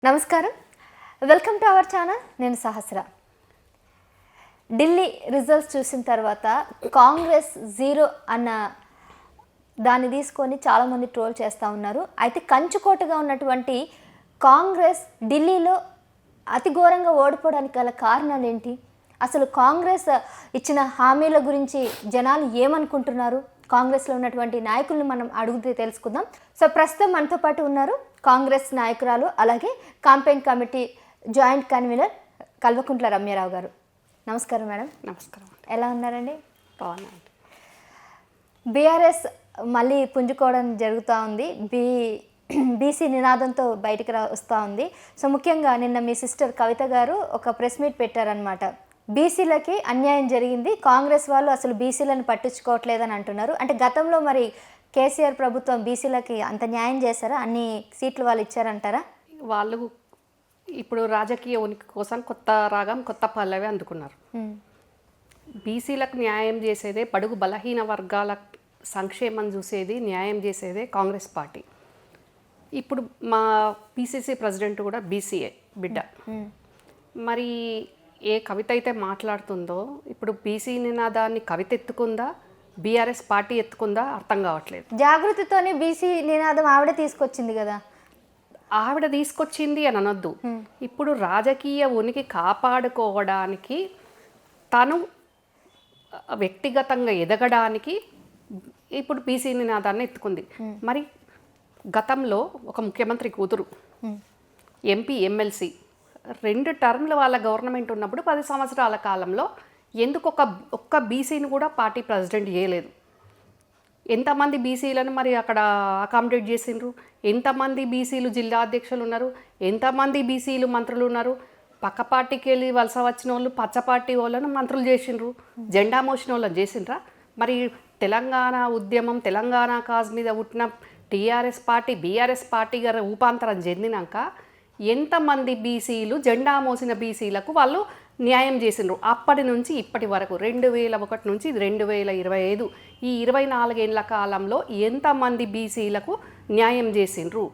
నమస్కారం, welcome to our channel. నేను సహస్ర. Delhi results చూసిన తర్వాత కాంగ్రెస్ జీరో అన్న దాన్ని తీసుకొని చాలామంది ట్రోల్ చేస్తూ ఉన్నారు. అయితే కంచుకోటగా ఉన్నటువంటి కాంగ్రెస్ ఢిల్లీలో అతి ఘోరంగా ఓడిపోవడానికి గల కారణాలు ఏంటి? అసలు కాంగ్రెస్ ఇచ్చిన హామీల గురించి జనాలు ఏమనుకుంటున్నారు? కాంగ్రెస్లో ఉన్నటువంటి నాయకులను మనం అడుగుతూ తెలుసుకుందాం. సో ప్రస్తుతం మనతో పాటు ఉన్నారు కాంగ్రెస్ నాయకురాలు, అలాగే campaign committee joint convener Kalvakuntla Ramya Rao గారు. నమస్కారం మేడం. నమస్కారం. ఎలా ఉన్నారండి? బాగున్నాను. బీఆర్ఎస్ మళ్ళీ పుంజుకోవడం జరుగుతూ ఉంది. బీసీ నినాదంతో బయటికి వస్తూ ఉంది. సో ముఖ్యంగా నిన్న మీ సిస్టర్ కవిత గారు ఒక ప్రెస్ మీట్ పెట్టారనమాట. బీసీలకి అన్యాయం జరిగింది, కాంగ్రెస్ వాళ్ళు అసలు బీసీలను పట్టించుకోవట్లేదని అంటున్నారు. అంటే గతంలో మరి కేసీఆర్ ప్రభుత్వం బీసీలకి అంత న్యాయం చేశారా? అన్ని సీట్లు వాళ్ళు ఇచ్చారంటారా? వాళ్ళు ఇప్పుడు రాజకీయ ఉనికి కోసం కొత్త రాగం, కొత్త పల్లవి అందుకున్నారు. బీసీలకు న్యాయం చేసేదే, బడుగు బలహీన వర్గాల సంక్షేమం చూసేది, న్యాయం చేసేదే కాంగ్రెస్ పార్టీ. ఇప్పుడు మా పిసిసి ప్రెసిడెంట్ కూడా బీసీఏ బిడ్డ. మరి ఏ కవిత అయితే మాట్లాడుతుందో ఇప్పుడు బీసీ నినాదాన్ని కవిత ఎత్తుకుందా, బీఆర్ఎస్ పార్టీ ఎత్తుకుందా అర్థం కావట్లేదు. జాగృతితోనే బీసీ నినాదం ఆవిడ తీసుకొచ్చింది కదా. ఆవిడ తీసుకొచ్చింది అని అనొద్దు. ఇప్పుడు రాజకీయ ఉనికి కాపాడుకోవడానికి, తను వ్యక్తిగతంగా ఎదగడానికి ఇప్పుడు బీసీ నినాదాన్ని ఎత్తుకుంది. మరి గతంలో ఒక ముఖ్యమంత్రి కూతురు, ఎంపీ, ఎమ్మెల్సీ 2 టర్మ్లు వాళ్ళ గవర్నమెంట్ ఉన్నప్పుడు 10 సంవత్సరాల కాలంలో ఎందుకు ఒక్క బీసీని కూడా పార్టీ ప్రెసిడెంట్ చేయలేదు? ఎంతమంది బీసీలను మరి అక్కడ అకామిడేట్ చేసిండ్రు? ఎంతమంది బీసీలు జిల్లా అధ్యక్షులు ఉన్నారు? ఎంతమంది బీసీలు మంత్రులు ఉన్నారు? పక్క పార్టీకి వెళ్ళి వలస వచ్చిన వాళ్ళు పచ్చ పార్టీ వాళ్ళను మంత్రులు చేసిండ్రు, జెండా మోసిన వాళ్ళని చేసిండ్రా? మరి తెలంగాణ ఉద్యమం, తెలంగాణ కాజ్ మీద పుట్టిన టీఆర్ఎస్ పార్టీ బీఆర్ఎస్ పార్టీగా రూపాంతరం చెందినాక ఎంతమంది బీసీలు, జెండా మోసిన బీసీలకు వాళ్ళు న్యాయం చేసిండ్రు? అప్పటి నుంచి ఇప్పటి వరకు 2001 నుంచి 2025 ఈ 24 ఏళ్ల కాలంలో ఎంతమంది బీసీలకు న్యాయం చేసిండ్రు?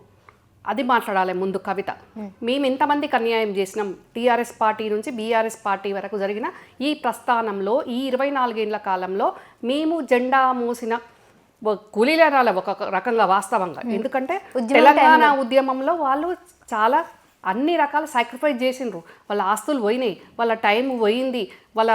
అది మాట్లాడాలి ముందు కవిత. మేము ఎంతమందికి అన్యాయం చేసినాం? టీఆర్ఎస్ పార్టీ నుంచి బీఆర్ఎస్ పార్టీ వరకు జరిగిన ఈ ప్రస్థానంలో, ఈ 24 ఏళ్ల కాలంలో మేము జెండా మోసిన కూలీలరాల ఒక రకంగా వాస్తవంగా. ఎందుకంటే తెలంగాణ ఉద్యమంలో వాళ్ళు చాలా అన్ని రకాల సాక్రిఫైస్ చేసిండ్రు. వాళ్ళ ఆస్తులు పోయినాయి, వాళ్ళ టైం పోయింది, వాళ్ళ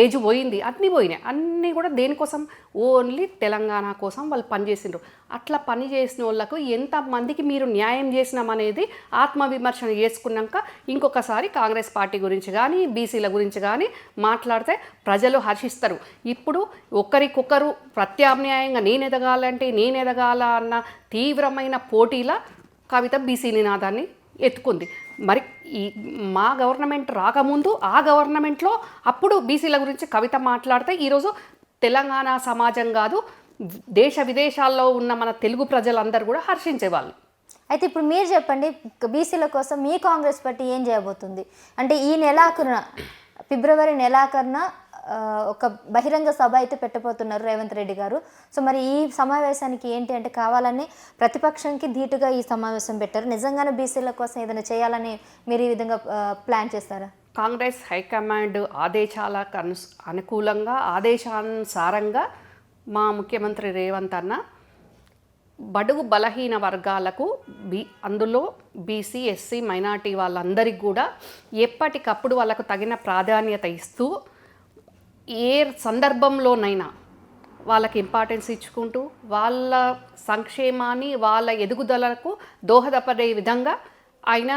ఏజ్ పోయింది, అన్నీ పోయినాయి. అన్నీ కూడా దేనికోసం? ఓన్లీ తెలంగాణ కోసం వాళ్ళు పనిచేసిండ్రు. అట్లా పని చేసిన వాళ్ళకు ఎంతమందికి మీరు న్యాయం చేసినామనేది ఆత్మవిమర్శన చేసుకున్నాక ఇంకొకసారి కాంగ్రెస్ పార్టీ గురించి కానీ బీసీల గురించి కానీ మాట్లాడితే ప్రజలు హర్షిస్తారు. ఇప్పుడు ఒకరికొకరు ప్రత్యామ్నాయంగా నేను ఎదగాల అన్న తీవ్రమైన పోటీల కవిత బీసీ నినాదాన్ని ఎత్తుకుంది. మరి ఈ మా గవర్నమెంట్ రాకముందు ఆ గవర్నమెంట్లో అప్పుడు బీసీల గురించి కవిత మాట్లాడితే ఈరోజు తెలంగాణ సమాజం కాదు, దేశ విదేశాల్లో ఉన్న మన తెలుగు ప్రజలందరూ కూడా హర్షించేవాళ్ళు. అయితే ఇప్పుడు మీరు చెప్పండి, బీసీల కోసం మీ కాంగ్రెస్ పార్టీ ఏం చేయబోతుంది? అంటే ఈ నెలాఖరున, ఫిబ్రవరి నెలాఖరున ఒక బహిరంగ సభ అయితే పెట్టబోతున్నారు రేవంత్ రెడ్డి గారు. సో మరి ఈ సమావేశానికి ఏంటి అంటే, కావాలని ప్రతిపక్షంకి ధీటుగా ఈ సమావేశం పెట్టారు. నిజంగానే బీసీల కోసం ఏదైనా చేయాలని మీరు ఈ విధంగా ప్లాన్ చేస్తారా? కాంగ్రెస్ హైకమాండ్ ఆదేశాలకు అనుకూలంగా, ఆదేశానుసారంగా మా ముఖ్యమంత్రి రేవంత్ అన్న బడుగు బలహీన వర్గాలకు అందులో బీసీ, ఎస్సీ, మైనార్టీ వాళ్ళందరికీ కూడా ఎప్పటికప్పుడు వాళ్ళకు తగిన ప్రాధాన్యత ఇస్తూ, ఏ సందర్భంలోనైనా వాళ్ళకి ఇంపార్టెన్స్ ఇచ్చుకుంటూ, వాళ్ళ సంక్షేమాన్ని, వాళ్ళ ఎదుగుదలకు దోహదపడే విధంగా ఆయన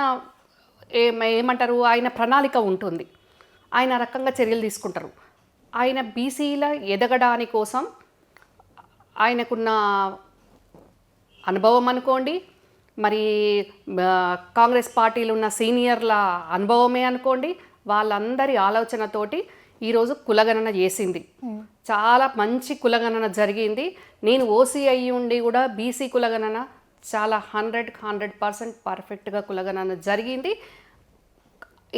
ఆయన ప్రణాళిక ఉంటుంది. ఆయన రకంగా చర్యలు తీసుకుంటారు. ఆయన బీసీల ఎదగడాని కోసం ఆయనకున్న అనుభవం అనుకోండి, మరి కాంగ్రెస్ పార్టీలో ఉన్న సీనియర్ల అనుభవమే అనుకోండి, వాళ్ళందరి ఆలోచనతోటి ఈరోజు కులగణన చేసింది. చాలా మంచి కులగణన జరిగింది. నేను ఓసీ అయ్యి ఉండి కూడా బీసీ కులగణన చాలా 100% పర్ఫెక్ట్గా కులగణన జరిగింది.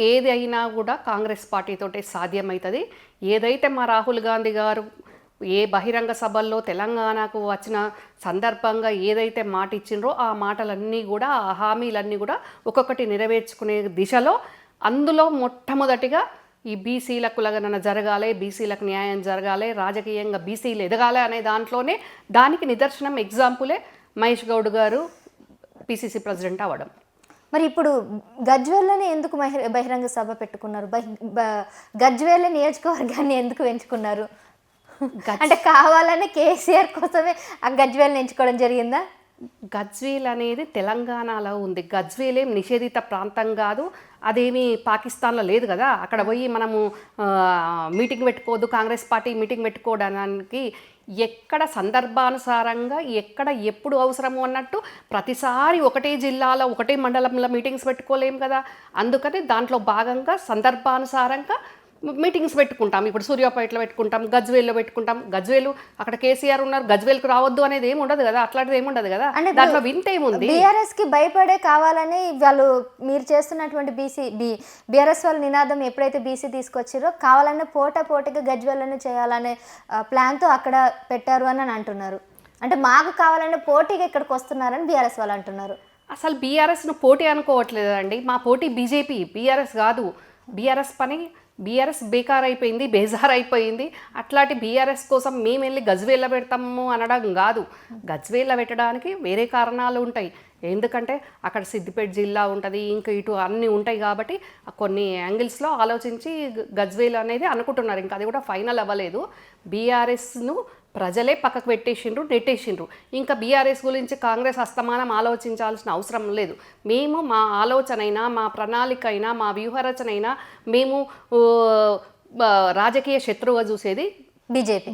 ఏది అయినా కూడా కాంగ్రెస్ పార్టీతోటే సాధ్యమవుతుంది. ఏదైతే మా రాహుల్ గాంధీ గారు ఏ బహిరంగ సభల్లో తెలంగాణకు వచ్చిన సందర్భంగా ఏదైతే మాట ఇచ్చిండ్రో ఆ మాటలన్నీ కూడా ఆ హామీలన్నీ కూడా ఒక్కొక్కటి నెరవేర్చుకునే దిశలో అందులో మొట్టమొదటిగా ఈ బీసీల కులగణన జరగాలి, బీసీలకు న్యాయం జరగాలి, రాజకీయంగా బీసీలు ఎదగాలి అనే దాంట్లోనే దానికి నిదర్శనం ఎగ్జాంపులే మహేష్ గౌడ్ గారు పిసిసి ప్రెసిడెంట్ అవ్వడం. మరి ఇప్పుడు గజ్వేల్లోనే ఎందుకు బహిరంగ సభ పెట్టుకున్నారు? గజ్వేల్ నియోజకవర్గాన్ని ఎందుకు ఎంచుకున్నారు? అంటే కావాలనే కేసీఆర్ కోసమే ఆ గజ్వేల్ని ఎంచుకోవడం జరిగిందా? గజ్వేల్ అనేది తెలంగాణలో ఉంది. గజ్వేల్ ఏం నిషేధిత ప్రాంతం కాదు, అదేమి పాకిస్తాన్లో లేదు కదా. అక్కడ పోయి మనము మీటింగ్ పెట్టుకోవద్దు, కాంగ్రెస్ పార్టీ మీటింగ్ పెట్టుకోవడానికి ఎక్కడ సందర్భానుసారంగా ఎక్కడ ఎప్పుడు అవసరము అన్నట్టు ప్రతిసారి ఒకటే జిల్లాలో ఒకటే మండలంలో మీటింగ్స్ పెట్టుకోలేము కదా. అందుకని దాంట్లో భాగంగా సందర్భానుసారంగా మీటింగ్స్ పెట్టుకుంటాం. ఇప్పుడు సూర్యాపేటలో పెట్టుకుంటాం, గజ్వేల్లో పెట్టుకుంటాం. గజ్వేలు అక్కడ కేసీఆర్ ఉన్నారు, గజ్వేల్కి రావద్దు అనేది ఏమి ఉండదు కదా, అట్లాంటిది ఏమి ఉండదు కదా. దాంట్లో వింత ఏముంది? బీఆర్ఎస్కి భయపడే కావాలని వాళ్ళు మీరు చేస్తున్నటువంటి బీఆర్ఎస్ వాళ్ళ నినాదం ఎప్పుడైతే బీసీ తీసుకొచ్చారో కావాలనే పోటాపోటీగా గజ్వేల్లోనే చేయాలనే ప్లాన్తో అక్కడ పెట్టారు అని అంటున్నారు. అంటే మాకు కావాలనే పోటీగా ఇక్కడికి వస్తున్నారని బీఆర్ఎస్ వాళ్ళు అంటున్నారు. అసలు బీఆర్ఎస్ను పోటీ అనుకోవట్లేదండి. మా పోటీ బీజేపీ, బీఆర్ఎస్ కాదు. బీఆర్ఎస్ బేకార్ అయిపోయింది, బేజార్ అయిపోయింది. అట్లాంటి బీఆర్ఎస్ కోసం మేము వెళ్ళి గజ్వేల్ల పెడతాము అనడం కాదు. గజ్వేల్ల పెట్టడానికి వేరే కారణాలు ఉంటాయి. ఎందుకంటే అక్కడ సిద్దిపేట జిల్లా ఉంటుంది, ఇంకా ఇటు అన్నీ ఉంటాయి కాబట్టి కొన్ని యాంగిల్స్లో ఆలోచించి గజ్వేల్ అనేది అనుకుంటున్నారు. ఇంకా అది కూడా ఫైనల్ అవ్వలేదు. బీఆర్ఎస్ను ప్రజలే పక్కకు పెట్టేసిండ్రు, నెట్టేసిండ్రు. ఇంకా బీఆర్ఎస్ గురించి కాంగ్రెస్ అస్తమానం ఆలోచించాల్సిన అవసరం లేదు. మేము మా ఆలోచన అయినా, మా ప్రణాళిక అయినా, మా వ్యూహరచన అయినా మేము రాజకీయ శత్రువుగా చూసేది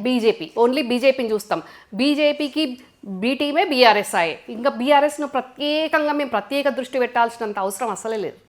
బీజేపీ. ఓన్లీ బీజేపీని చూస్తాం. బీజేపీకి బీ టీమే బీఆర్ఎస్ అయ్యే. ఇంకా బీఆర్ఎస్ను ప్రత్యేకంగా మేము ప్రత్యేక దృష్టి పెట్టాల్సినంత అవసరం అసలే లేదు.